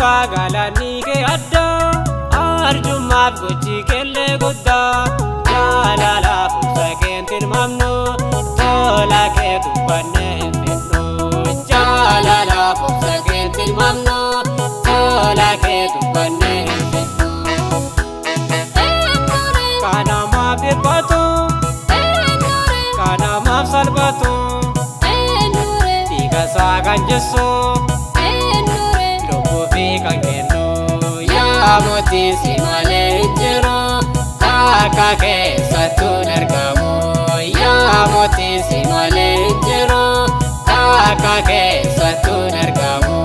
galani ke adda arjummaaf gochi kelle gudda jalala fusa kentin mamnu tola ke dubbanne fennu jalala fusa kentin mamnu tola ke dubbanne fennu kana ma Dhiphatuu kana ma salphatu tiga sagan Jarso Moti si malee jiru akka keessattu argamu yaa moti si malee jiru akka keessattu argamu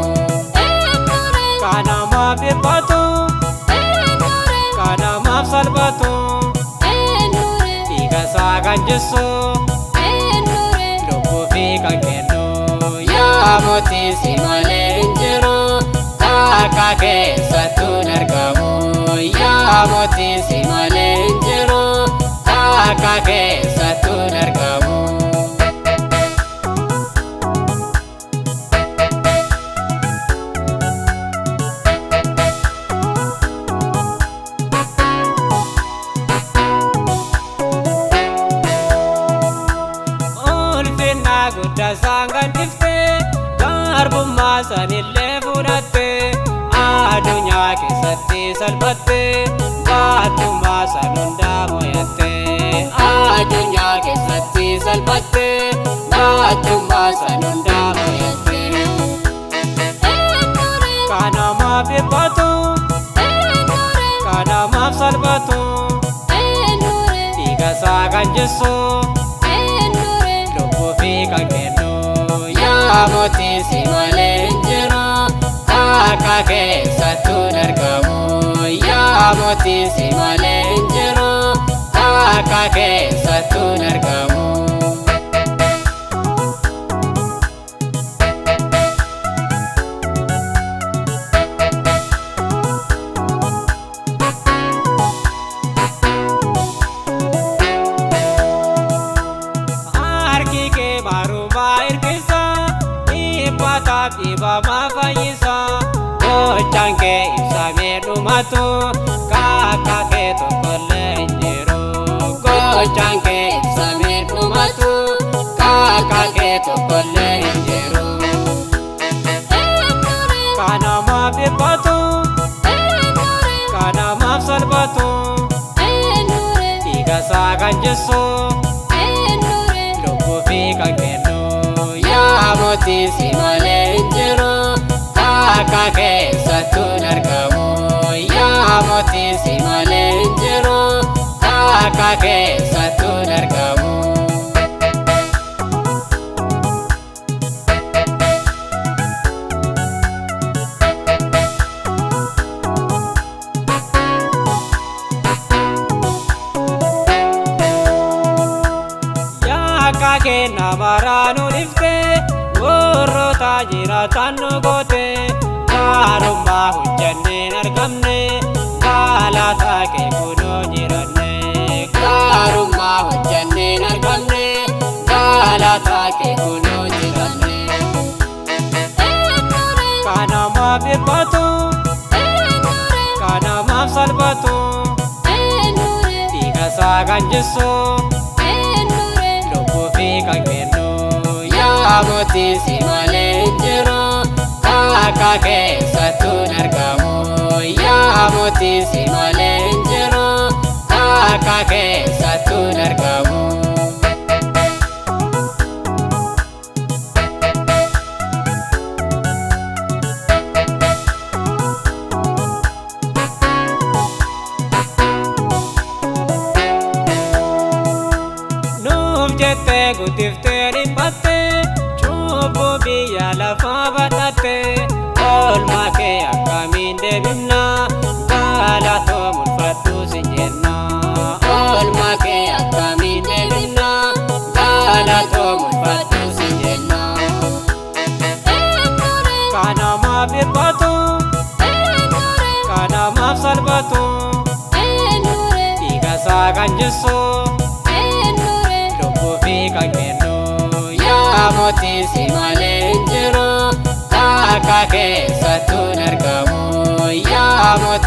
kana ma Dhiphatuu kana ma salphatu tiga sagan Jarso lubbuu fi kan kennu yaa moti si malee jiru akka keessattu argamu yaa moti si malee jiru akka keessattu argamu ulfinna guddaa sangan dhiftee garbummaa sanillee fudhattee addunyaa keessatti salphattee baattummaa san hundaa mo'attee addunyaa keessatti salphattee baattummaa san hundaa mo'attee kana ma Dhiphatuu kana ma salphatu tiga sagan Jarso lubbuu fi kan kennu yaa moti si malee jiru akka keessattu argamu yaa moti si malee jiru akka keessattu argamu harki kee maruma irkisa Dhiphataa dhibama fayyisa gochaan kee ibsamee dhumatu kakka kee tokkollee hin jiru gochaan kee ibsamee dhumatu kakka kee tokkollee hin jiru kana ma Dhiphatuu kana ma salphatu tiga sagan Jarso lubbuu fi kan kennu yaa moti si malee jiru akka keessattu argamu yaa moti si malee jiru akka keessattu argamu akka kee namarraanu dhiftee warroota jiraatan nu goote gaarummaa hojjanneen argamne galataa kee kunoo jiranne gaarummaa hojjanneen argamne galataa kee kunoo jiranne kana ma Dhiphatuu kana ma salphatu tiga sagan Jarso lubbuu fi kan kennu yaa moti si malee jiru akka keessattu argamu yaa moti si malee jiru akka keessattu argamu jettee guddiftee dhiphattee cubbuu biyya lafaa badhattee oolmaa kee akkamiin deebifna galatoo mul'attu si jenna oolmaa kee akkamiin deebifna galatoo mul'attu si jenna kana ma Dhiphatuu kana ma salphatu tiga sagan Jarso lubbuu fi kan kennu yaa moti si malee jiru akka keessattu argamu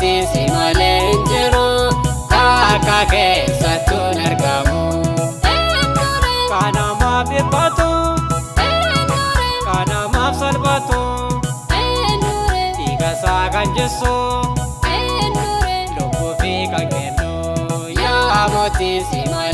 mootiin si malee hin jiru akka keessattuun argamu. Kan namaaf dhiphatu kan namaaf salphatu dhiigasaa kan Jarso lubbuu fi kan kennu yaa mootiin si malee.